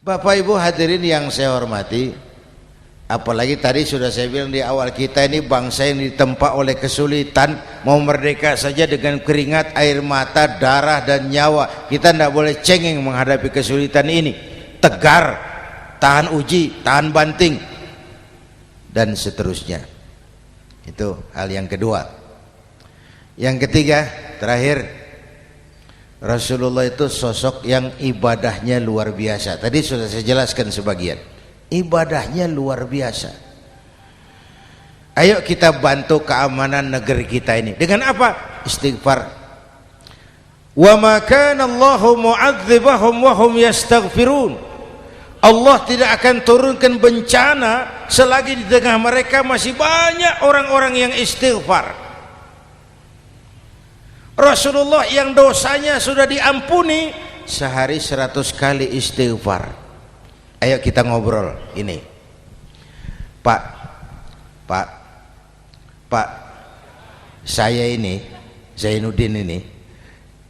Bapak Ibu hadirin yang saya hormati, apalagi tadi sudah saya bilang di awal, kita ini bangsa yang ditempa oleh kesulitan, mau merdeka saja dengan keringat, air mata, darah dan nyawa. Kita tidak boleh cengeng menghadapi kesulitan ini, tegar, tahan uji, tahan banting dan seterusnya. Itu hal yang kedua. Yang ketiga, terakhir, Rasulullah itu sosok yang ibadahnya luar biasa. Tadi sudah saya jelaskan sebagian. Ibadahnya luar biasa. Ayo kita bantu keamanan negeri kita ini. Dengan apa? Istighfar. Wa ma kana Allahu mu'adzibahum wa hum yastaghfirun. Allah tidak akan turunkan bencana selagi di tengah mereka masih banyak orang-orang yang istighfar. Rasulullah yang dosanya sudah diampuni sehari 100 kali istighfar. Ayo kita ngobrol ini. Pak, saya ini, Zainuddin ini,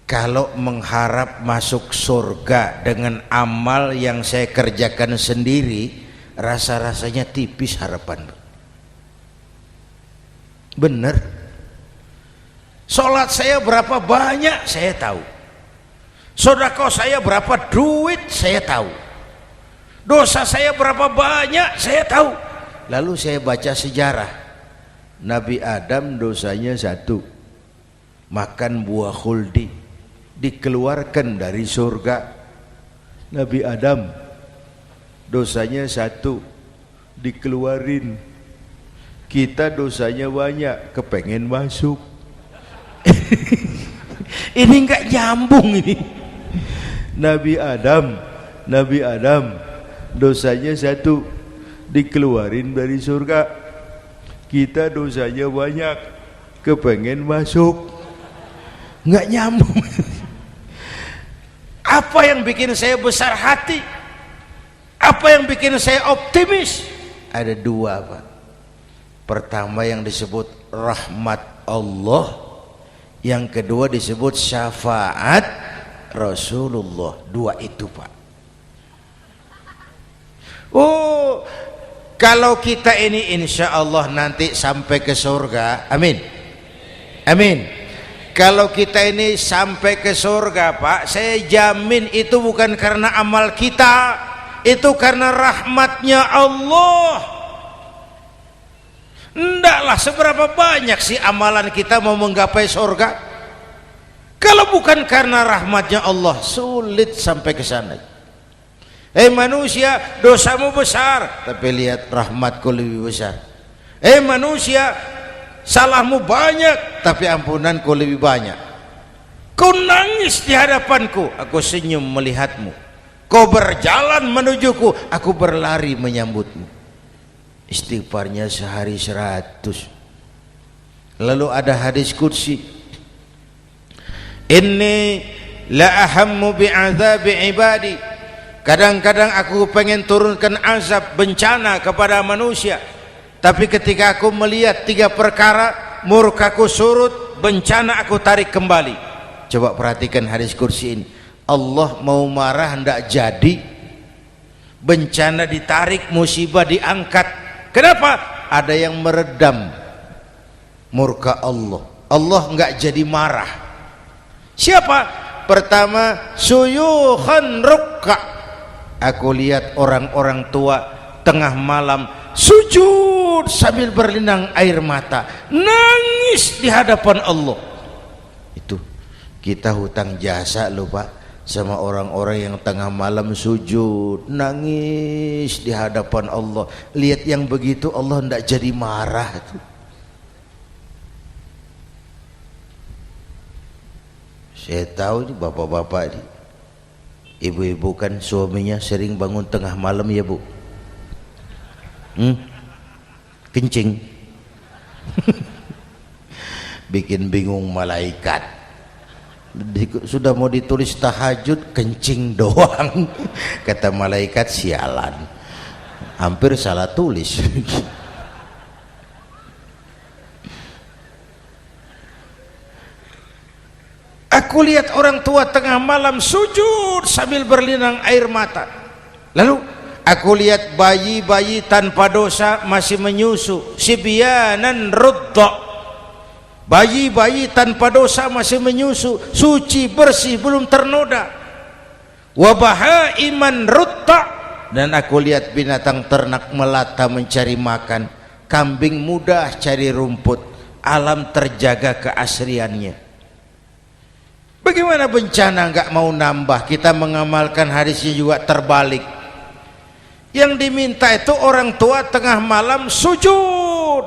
kalau mengharap masuk surga dengan amal yang saya kerjakan sendiri, rasa-rasanya tipis harapan. Bener. Sholat saya berapa banyak saya tahu, sedekah saya berapa duit saya tahu, dosa saya berapa banyak saya tahu. Lalu saya baca sejarah, Nabi Adam dosanya 1, makan buah khuldi, dikeluarkan dari surga. Nabi Adam dosanya 1, dikeluarin. Kita dosanya banyak, kepengen masuk. Ini enggak nyambung ini. Nabi Adam dosanya 1, dikeluarin dari surga. Kita dosanya banyak, kepengen masuk. Enggak nyambung. Apa yang bikin saya besar hati? Apa yang bikin saya optimis? Ada 2, Pak. Pertama yang disebut rahmat Allah, yang kedua disebut syafaat Rasulullah. 2 itu, Pak. Oh, kalau kita ini insya Allah nanti sampai ke surga, amin, amin. Kalau kita ini sampai ke surga, Pak, saya jamin itu bukan karena amal kita, itu karena rahmatnya Allah. Ndaklah seberapa banyak sih amalan kita mau menggapai surga. Kalau bukan karena rahmatnya Allah, sulit sampai ke sana. Manusia, dosamu besar, tapi lihat rahmatku lebih besar. Manusia, salahmu banyak, tapi ampunanku lebih banyak. Kau nangis di hadapanku, aku senyum melihatmu. Kau berjalan menujuku, aku berlari menyambutmu. Istighfarnya sehari 100. Lalu ada hadis qudsi, inni la ahammu bi'adzabi ibadi. Kadang-kadang aku pengen turunkan azab, bencana kepada manusia, tapi ketika aku melihat 3 perkara, murkaku surut, bencana aku tarik kembali. Coba perhatikan hadis qudsi ini. Allah mau marah hendak jadi, bencana ditarik, musibah diangkat. Kenapa? Ada yang meredam murka Allah. Allah enggak jadi marah. Siapa? Pertama, suyukhan rukka. Aku lihat orang-orang tua tengah malam sujud sambil berlinang air mata, nangis di hadapan Allah. Itu kita hutang jasa loh, Pak, sama orang-orang yang tengah malam sujud nangis di hadapan Allah. Lihat yang begitu Allah tidak jadi marah. Saya tahu nih bapak-bapak nih, ibu-ibu kan suaminya sering bangun tengah malam ya, Bu, kencing. Bikin bingung malaikat. Sudah mau ditulis tahajud, kencing doang. Kata malaikat, sialan, hampir salah tulis. Aku lihat orang tua tengah malam sujud sambil berlinang air mata. Lalu aku lihat bayi-bayi tanpa dosa masih menyusu, sibyanan rudda, bayi-bayi tanpa dosa masih menyusu, suci bersih belum ternoda. Wa bahaiman rutta, dan aku lihat binatang ternak melata mencari makan, kambing mudah cari rumput, alam terjaga keasriannya. Bagaimana bencana nggak mau nambah? Kita mengamalkan hadisnya juga terbalik. Yang diminta itu orang tua tengah malam sujud,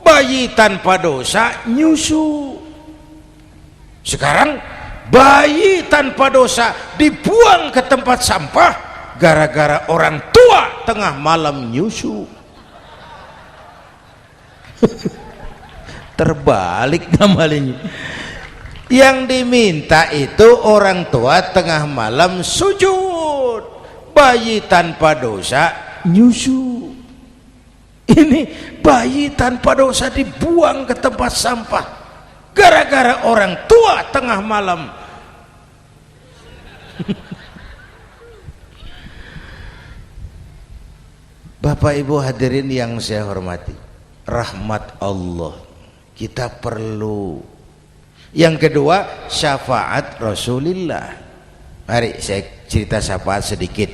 bayi tanpa dosa nyusu. Sekarang bayi tanpa dosa dibuang ke tempat sampah gara-gara orang tua tengah malam nyusu. Terbalik ngamalnya. Yang diminta itu orang tua tengah malam sujud, bayi tanpa dosa nyusu. Ini bayi tanpa dosa dibuang ke tempat sampah gara-gara orang tua tengah malam. Bapak Ibu hadirin yang saya hormati, rahmat Allah kita perlu. Yang kedua, syafaat Rasulullah. Mari saya cerita syafaat sedikit.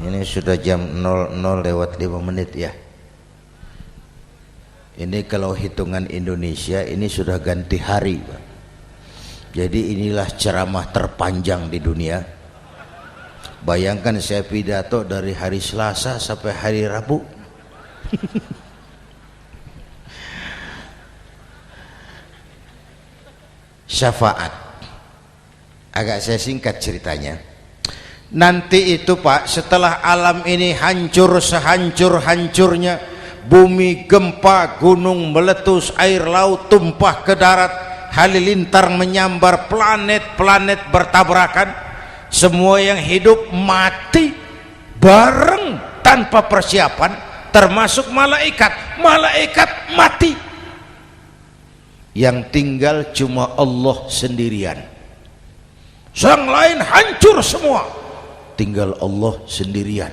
Ini sudah jam 00:05 ya. Ini kalau hitungan Indonesia ini sudah ganti hari, Pak. Jadi inilah ceramah terpanjang di dunia. Bayangkan saya pidato dari hari Selasa sampai hari Rabu. Syafaat. Agak saya singkat ceritanya. Nanti itu Pak, setelah alam ini hancur sehancur-hancurnya, bumi gempa, gunung meletus, air laut tumpah ke darat, halilintar menyambar, planet-planet bertabrakan, semua yang hidup mati bareng tanpa persiapan, termasuk malaikat. Malaikat mati, yang tinggal cuma Allah sendirian. Sang lain hancur semua, tinggal Allah sendirian.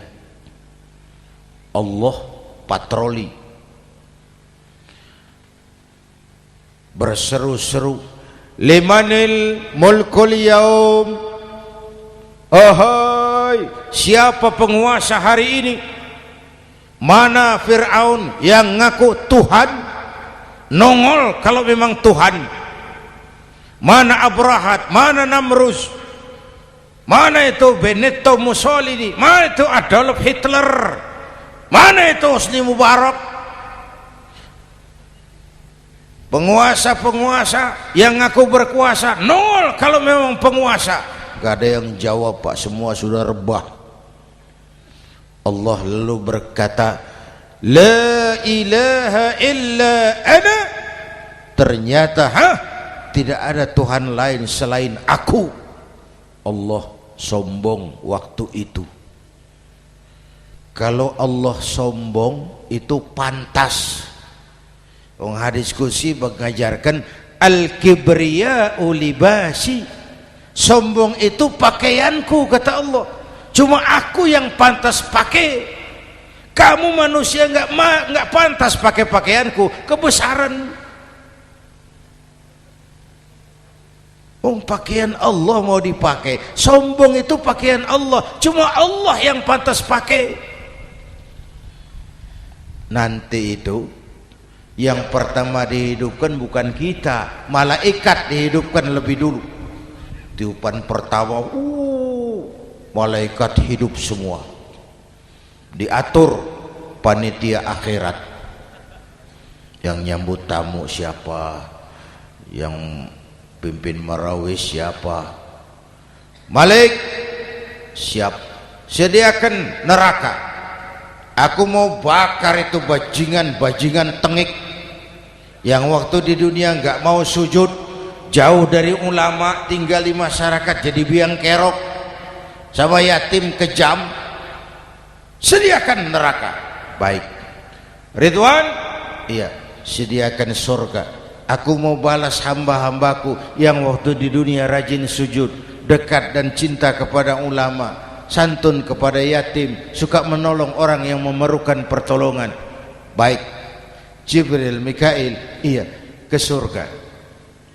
Allah patroli, berseru-seru, limanil mulkul yaum, ahai, siapa penguasa hari ini? Mana Fir'aun yang ngaku Tuhan? Nongol kalau memang Tuhan. Mana Abrahat, mana Namrus, mana itu Benito Mussolini, mana itu Adolf Hitler, mana itu Hosni Mubarak? Penguasa-penguasa yang ngaku berkuasa nongol kalau memang penguasa. Gak ada yang jawab Pak, semua sudah rebah. Allah lalu berkata, la ilaha illa ana. Ternyata tidak ada Tuhan lain selain aku. Allah sombong waktu itu. Kalau Allah sombong itu pantas. Hadis qudsi mengajarkan al-kibriya'u libasi, sombong itu pakaianku, kata Allah. Cuma aku yang pantas pakai. Kamu manusia nggak pantas pakai pakaianku, kebesaran. Pakaian Allah mau dipakai. Sombong itu pakaian Allah, cuma Allah yang pantas pakai. Nanti itu yang pertama dihidupkan bukan kita, malaikat dihidupkan lebih dulu. Tiupan pertama, malaikat hidup semua. Diatur panitia akhirat. Yang nyambut tamu siapa, yang pimpin marawis siapa. Malik siap, sediakan neraka. Aku mau bakar itu bajingan tengik yang waktu di dunia nggak mau sujud, jauh dari ulama, tinggal di masyarakat jadi biang kerok, sama yatim kejam. Sediakan neraka. Baik. Ridwan, iya, sediakan surga. Aku mau balas hamba-hambaku yang waktu di dunia rajin sujud, dekat dan cinta kepada ulama, santun kepada yatim, suka menolong orang yang memerlukan pertolongan. Baik, Jibril, Mikail, iya, ke surga.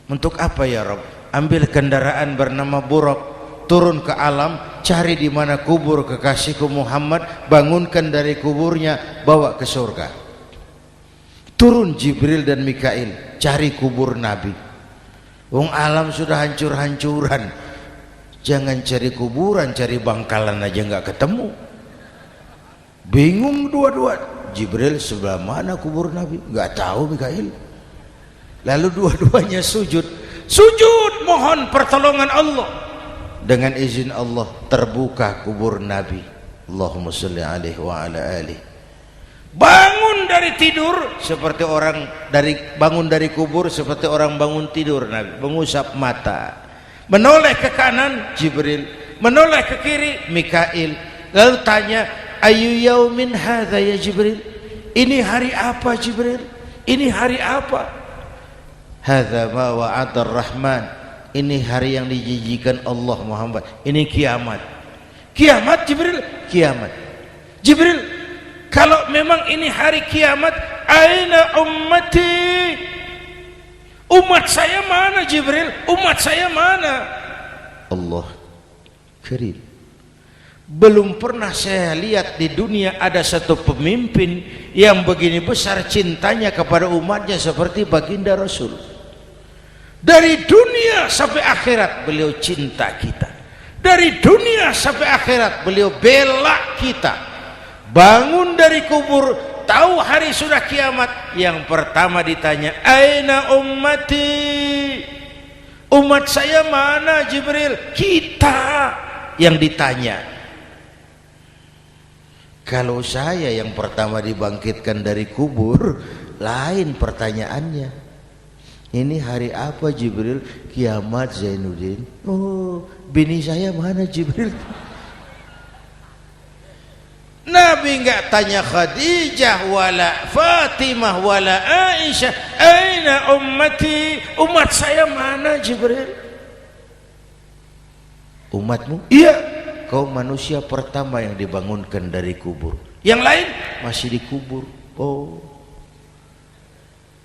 Untuk apa ya Rabb? Ambil kendaraan bernama Buraq, turun ke alam, cari di mana kubur kekasihku Muhammad, bangunkan dari kuburnya, bawa ke surga. Turun Jibril dan Mikail, cari kubur Nabi. Wong alam sudah hancur-hancuran, jangan cari kuburan, cari bangkalan aja nggak ketemu. Bingung dua-dua. Jibril, sebelah mana kubur Nabi? Nggak tahu Mikail. Lalu dua-duanya sujud mohon pertolongan Allah. Dengan izin Allah terbuka kubur Nabi. Allahumma sholli alaihi wa ala alihi. Bangun dari tidur seperti orang bangun dari kubur seperti orang bangun tidur. Nabi mengusap mata, menoleh ke kanan Jibril, menoleh ke kiri Mikail, lalu tanya, ayu yaumin hadza ya Jibril? Ini hari apa Jibril? Ini hari apa? Hadza ma wa'ada ar-Rahman. Ini hari yang dijanjikan Allah Muhammad. Ini kiamat. Kiamat Jibril? Kiamat. Jibril, kalau memang ini hari kiamat, aina ummati? Umat saya mana Jibril? Umat saya mana? Allah Karim. Belum pernah saya lihat di dunia ada satu pemimpin yang begini besar cintanya kepada umatnya seperti baginda Rasul. Dari dunia sampai akhirat beliau cinta kita. Dari dunia sampai akhirat beliau bela kita. Bangun dari kubur, tahu hari sudah kiamat, yang pertama ditanya, aina ummati? Umat saya mana Jibril? Kita yang ditanya. Kalau saya yang pertama dibangkitkan dari kubur, lain pertanyaannya. Ini hari apa Jibril? Kiamat Zainuddin. Oh, bini saya mana Jibril? Nabi enggak tanya Khadijah wala Fatimah wala Aisyah, aina ummati? Umat saya mana Jibril? Umatmu? Iya, kau manusia pertama yang dibangunkan dari kubur. Yang lain masih dikubur. Oh.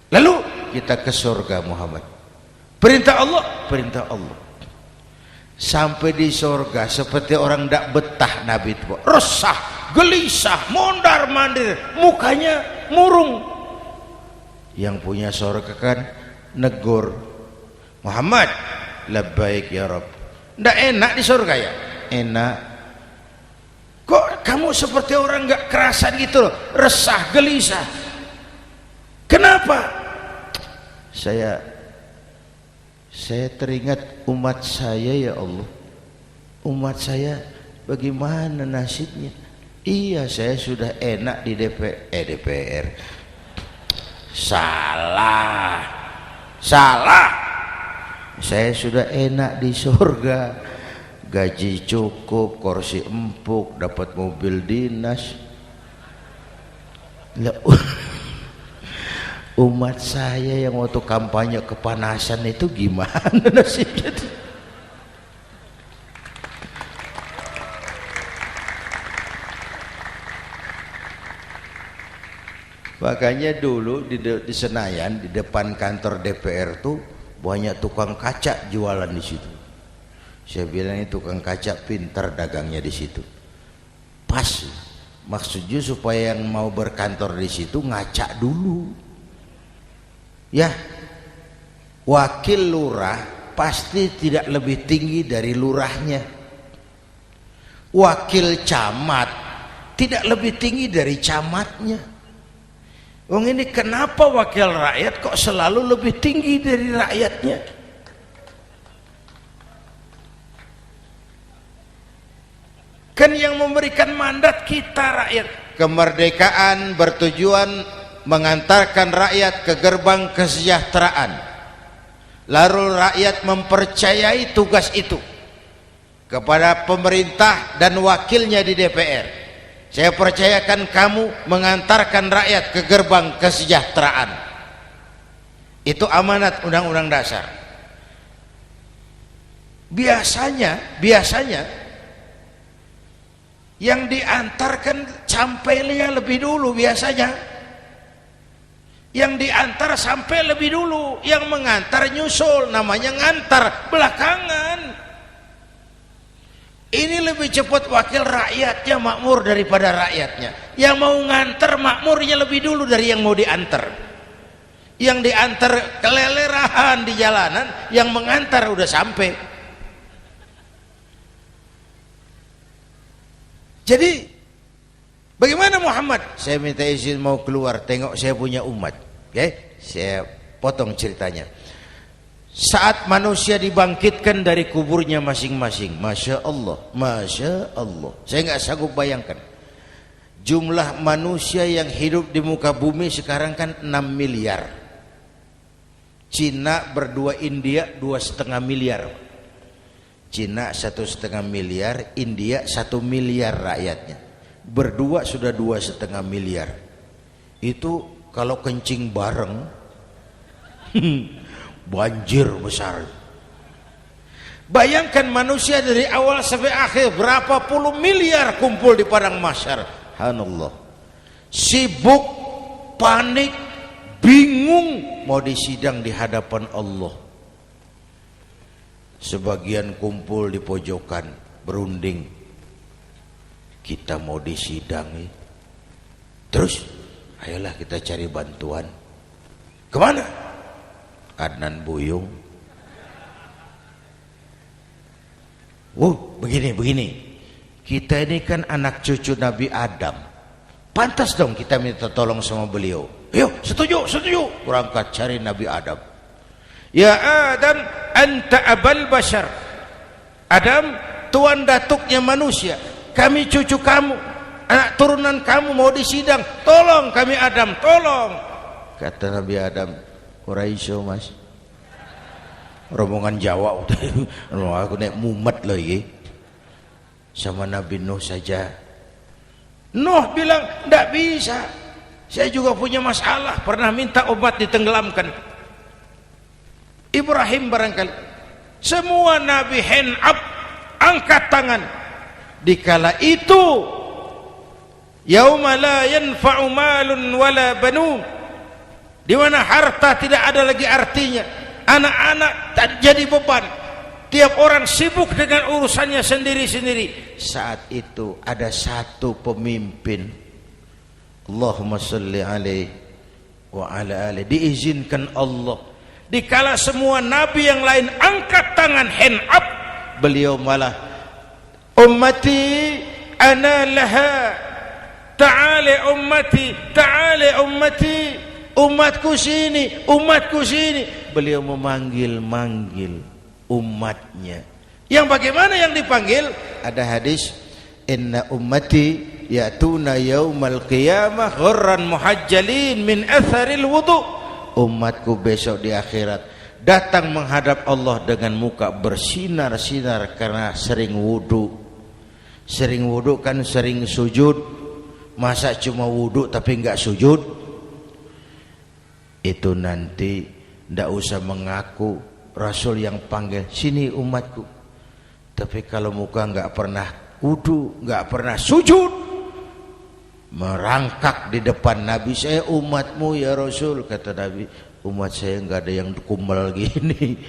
Lalu kita ke surga Muhammad. Perintah Allah, perintah Allah. Sampai di surga seperti orang tidak betah Nabi itu, resah, gelisah, mondar mandir, mukanya murung. Yang punya surga kan negur, Muhammad, labbaik ya Rabb. Tidak enak di surga ya? Enak. Kok kamu seperti orang nggak kerasan gitu loh, resah, gelisah. Kenapa? Saya teringat umat saya ya Allah. Umat saya bagaimana nasibnya? Iya, saya sudah enak di DPR. Salah. Saya sudah enak di surga. Gaji cukup, kursi empuk, dapat mobil dinas. Umat saya yang waktu kampanye kepanasan itu gimana nasibnya? Makanya dulu di Senayan, di depan kantor DPR tuh banyak tukang kaca jualan di situ. Saya bilang ini tukang kaca pintar dagangnya di situ. Pas, maksudnya supaya yang mau berkantor di situ ngaca dulu. Ya, wakil lurah pasti tidak lebih tinggi dari lurahnya. Wakil camat tidak lebih tinggi dari camatnya. Wong ini kenapa wakil rakyat kok selalu lebih tinggi dari rakyatnya? Kan yang memberikan mandat kita rakyat. Kemerdekaan bertujuan mengantarkan rakyat ke gerbang kesejahteraan. Lalu rakyat mempercayai tugas itu kepada pemerintah dan wakilnya di DPR. Saya percayakan kamu mengantarkan rakyat ke gerbang kesejahteraan. Itu amanat undang-undang dasar. Biasanya yang diantarkan sampainya lebih dulu biasanya. Yang diantar sampai lebih dulu, yang mengantar nyusul, namanya ngantar belakangan. Ini lebih cepat wakil rakyatnya makmur daripada rakyatnya. Yang mau ngantar makmurnya lebih dulu dari yang mau diantar. Yang diantar kelelerahan di jalanan, yang mengantar udah sampai. Jadi bagaimana Muhammad? Saya minta izin mau keluar, tengok saya punya umat. Oke, saya potong ceritanya. Saat manusia dibangkitkan dari kuburnya masing-masing, Masya Allah, Masya Allah. Saya nggak sanggup bayangkan. Jumlah manusia yang hidup di muka bumi sekarang kan 6 miliar. Cina berdua India 2,5 miliar. Cina 1,5 miliar, India 1 miliar rakyatnya. Berdua sudah 2,5 miliar. Itu kalau kencing bareng banjir besar. Bayangkan manusia dari awal sampai akhir berapa puluh miliar kumpul di padang mahsyar. Subhanallah. Sibuk, panik, bingung mau disidang di hadapan Allah. Sebagian kumpul di pojokan berunding, kita mau disidangi. Terus ayolah kita cari bantuan. Kemana? Adnan Buyung. Begini. Kita ini kan anak cucu Nabi Adam. Pantas dong kita minta tolong sama beliau. Yuk, setuju. Berangkat cari Nabi Adam. Ya Adam, anta abal bashar. Adam, tuan datuknya manusia. Kami cucu kamu, anak turunan kamu mau disidang. Tolong kami Adam, tolong. Kata Nabi Adam, Quraisy mas. Rombongan Jawa aku naik mumet loh ini. Sama Nabi Nuh saja. Nuh bilang, tidak bisa. Saya juga punya masalah. Pernah minta obat ditenggelamkan. Ibrahim barangkali. Semua Nabi hand up, angkat tangan. Dikala itu, yauma la yanfa'u malun wala banun, di mana harta tidak ada lagi artinya, anak-anak tak jadi beban, tiap orang sibuk dengan urusannya sendiri-sendiri. Saat itu ada satu pemimpin, Allahumma salli alaihi wa ala alihi, diizinkan Allah. Dikala semua nabi yang lain angkat tangan hand up, beliau malah, ummati ana laha, ta'ali ummati, umatku sini. Beliau memanggil umatnya. Yang bagaimana yang dipanggil? Ada hadis, inna ummati ya'tuna yaumal qiyamah ghurran muhajjalin min atharil wudu. Umatku besok di akhirat datang menghadap Allah dengan muka bersinar-sinar karena sering wudu. Sering wudu kan sering sujud. Masa cuma wudu tapi enggak sujud? Itu nanti ndak usah mengaku Rasul yang panggil, sini umatku. Tapi kalau muka enggak pernah wudu, enggak pernah sujud, merangkak di depan Nabi, saya umatmu ya Rasul. Kata Nabi, umat saya enggak ada yang kumbal gini.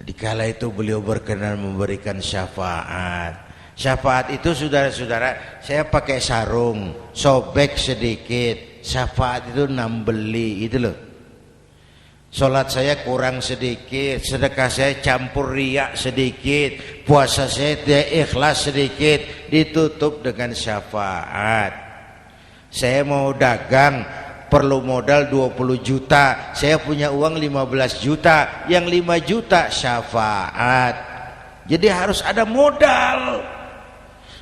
Dikala itu beliau berkenan memberikan syafaat. Syafaat itu saudara-saudara, saya pakai sarung, sobek sedikit. Syafaat itu nambeli, itu loh. Sholat saya kurang sedikit, sedekah saya campur riak sedikit, puasa saya tidak ikhlas sedikit, ditutup dengan syafaat. Saya mau dagang, perlu modal 20 juta, saya punya uang 15 juta, yang 5 juta syafaat. Jadi harus ada modal.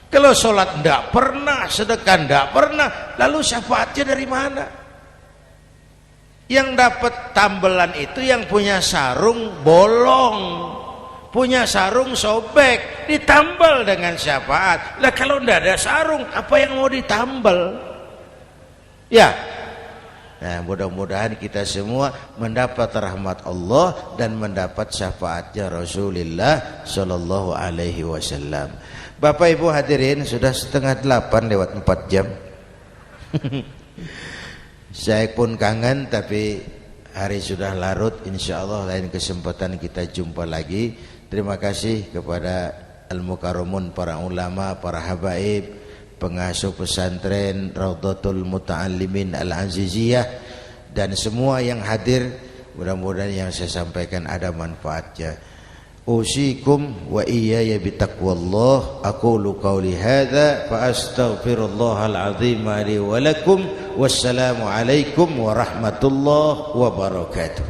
Kalau sholat tidak pernah, sedekah tidak pernah, lalu syafaatnya dari mana? Yang dapat tambelan itu yang punya sarung bolong, punya sarung sobek, ditambal dengan syafaat. Lah kalau tidak ada sarung, apa yang mau ditambal? Ya, Nah, mudah-mudahan kita semua mendapat rahmat Allah dan mendapat syafaatnya Rasulullah Shallallahu Alaihi Wasallam. Bapak Ibu hadirin, sudah 7:30 lewat 4 jam. Saya pun kangen, tapi hari sudah larut. Insya Allah lain kesempatan kita jumpa lagi. Terima kasih kepada Al-Mukarramun, para ulama, para habaib, pengasuh pesantren Raudhatul Muta'allimin Al-Aziziyah, dan semua yang hadir. Mudah-mudahan yang saya sampaikan ada manfaatnya. Usikum wa iyaya bitaqwallah. Aqulu qawli hadza fa astaghfirullahal azim li wa lakum. Wassalamu alaikum warahmatullahi wabarakatuh.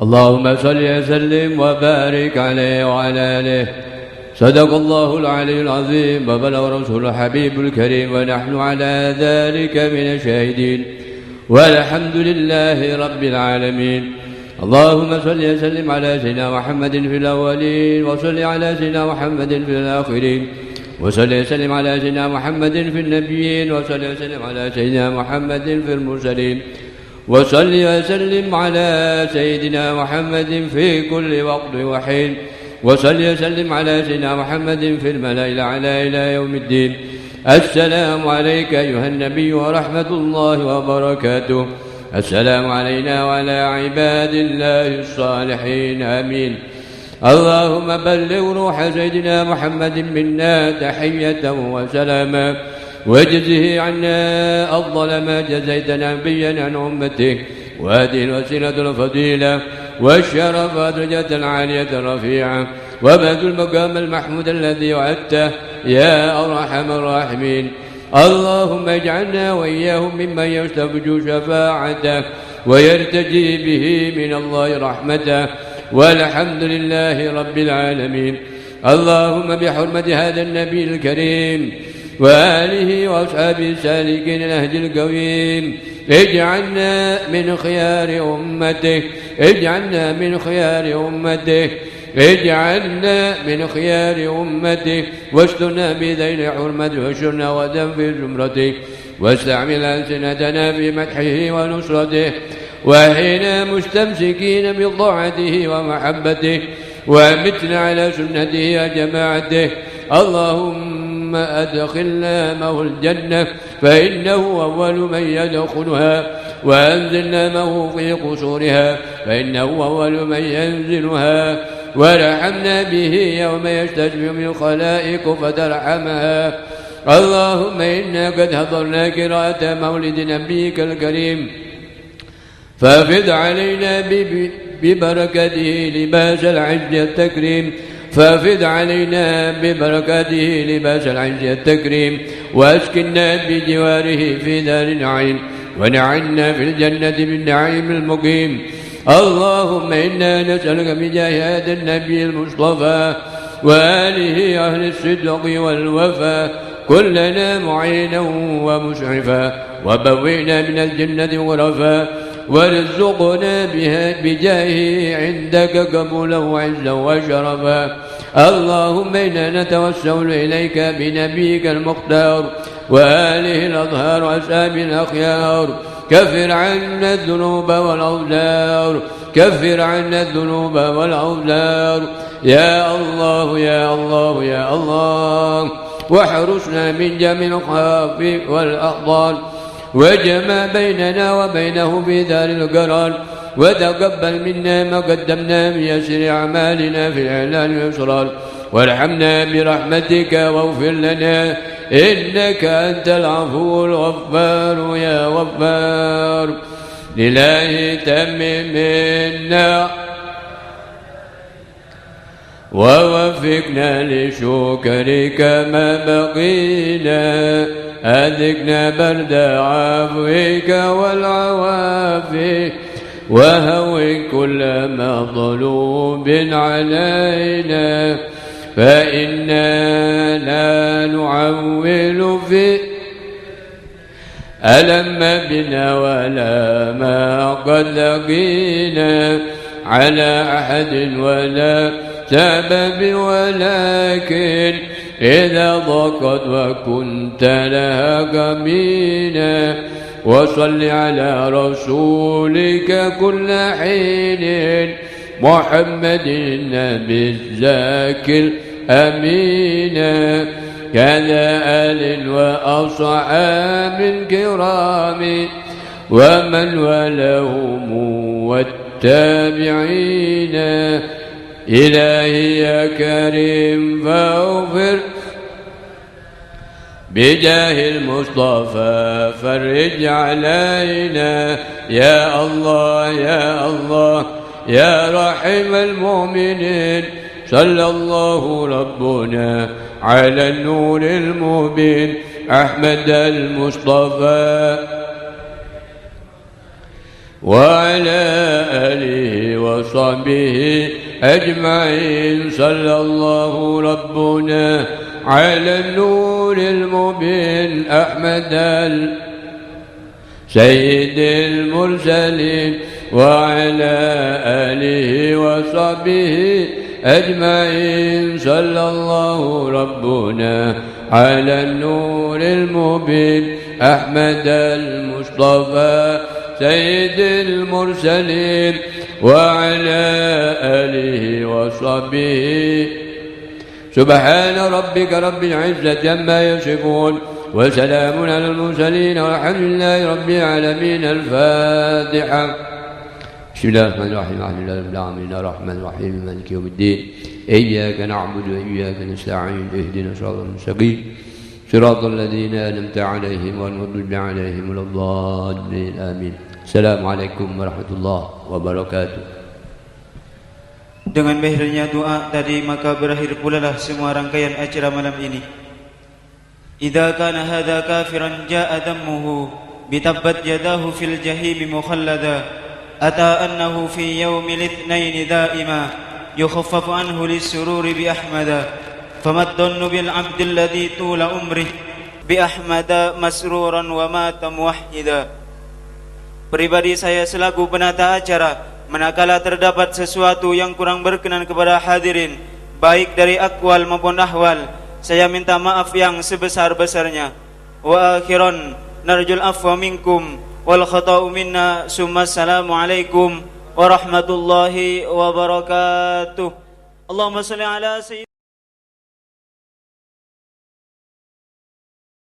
Allahumma salli wa sallim wa barik alaihi wa ala alihi. صدق الله العلي العظيم وبلغ رسول الحبيب الكريم ونحن على ذلك من الشاهدين والحمد لله رب العالمين. اللهم صل وسلم على سيدنا محمد في الأولين وصل على سيدنا محمد في الآخرين وصل وسلم على سيدنا محمد في النبيين وصل وسلم على سيدنا محمد في المرسلين وصل وسلم على سيدنا محمد في كل وقت وحين وصل وسلم على سيدنا محمد في الملأ الأعلى إلى يوم الدين. السلام عليك أيها النبي ورحمة الله وبركاته. السلام علينا وعلى عباد الله الصالحين آمين. اللهم بلغ روح سيدنا محمد منا تحية وسلاما واجزه عنا أفضل ما جزيت نبيا عن أمته، وهذه الوسيلة الفضيلة والشرف والدرجة العالية الرفيعة وبعد المقام المحمود الذي وعدته يا أرحم الراحمين. اللهم اجعلنا وإياهم ممن يسترجو شفاعته ويرتجي به من الله رحمته، والحمد لله رب العالمين. اللهم بحرمة هذا النبي الكريم وآله وأصحابه السالكين النهج القويم اجعلنا من خيار أمته، اجعلنا من خيار أمته، اجعلنا من خيار أمته، واسترنا بذيل حرمته واشرنا غدا في زمرته، واستعمل ألسنتنا في مدحه ونصرته، وحينا مستمسكين بطاعته ومحبته، وأمتنا على سنته وجماعته. اللهم أدخلنا معه الجنة فإنه أول من يدخلها، وأنزلنا معه في قصورها فإنه أول من ينزلها، ورحمنا به يوم يستجمع من الخلائق فترحمها. اللهم إنا قد حضرنا قراءة مولد نبيك الكريم، فافض علينا ببركته لباس العز التكريم، فافض علينا ببركاته لباس العز التكريم، واسكننا بجواره في دار النعيم، ونعنا في الجنة بالنعيم المقيم. اللهم إنا نسألك بجاه هذا النبي المصطفى وآله أهل الصدق والوفاء كلنا معينا ومشرفا، وبوئنا من الجنة غرفا، وارزقنا بجاهه عندك قبولا وعزا وشرفا. اللهم إنا نتوسل إليك بنبيك المختار وآله الأطهار وأصحابه الأخيار، كفر عنا الذنوب والأوزار، كفر عنا الذنوب والأوزار. يا الله يا الله يا الله، واحرسنا من جميع الخوف والأخطار، وجمع بيننا وبينه في دار القرار، وتقبل منا ما قدمنا من يسر أعمالنا في الإعلان والإصرار، وارحمنا برحمتك واغفر لنا إنك أنت العفو الغفار يا غفار. لله تمم منا ووفقنا لشكرك ما بقينا، أذقنا برد عفوك والعوافي، وهون كل مطلوب علينا، فإنا لا نعول في ألم بنا ولا ما قد لقينا على أحد ولا سبب، ولكن إذا ضاقت وكنت لها كمينا وصل على رسولك كل حين محمد النبي الزاكي الأمين كذا آل وأصحاب كرام ومن ولهم والتابعين إلهي يا كريم فاغفر بجاه المصطفى فرج علينا يا الله يا الله يا رحم المؤمنين صلى الله ربنا على النور المبين أحمد المصطفى وعلى آله وصحبه أجمعين صلى الله ربنا على النور المبين أحمد سيد المرسلين وعلى آله وصحبه أجمعين صلى الله ربنا على النور المبين أحمد المصطفى سيد المرسلين وعلى آله وصحبه سبحان ربك رب العزة عما يصفون وسلام على المرسلين والحمد لله رب العالمين. الفاتحة. بسم الله الرحمن الرحيم الحمد لله رب العالمين الرحمن الرحيم مالك يوم الدين إياك نعبد وإياك نستعين اهدنا الصراط المستقيم صراط الذين أنعمت عليهم غير المغضوب عليهم ولا الضالين آمين. Assalamualaikum warahmatullahi wabarakatuh. Dengan berakhirnya doa tadi maka berakhir pula lah semua rangkaian acara malam ini. Idza kana hadza kafiran jaa dammuhu bitabbat yadahu fil jahim mukhallada ata annahu fi yawmil itsnain daima yukhaffafu anhu lis-sururi bi ahmada famad dhannu bil 'abdi alladhi tula umrihi bi ahmada masruran wa mata muwahhida. Pribadi saya selaku penata acara, manakala terdapat sesuatu yang kurang berkenan kepada hadirin, baik dari akwal maupun ahwal, saya minta maaf yang sebesar-besarnya. Wa akhiran narjul afwa minkum wal khata'u minna summa assalamualaikum warahmatullahi wabarakatuh. Allahumma salli ala sayyidina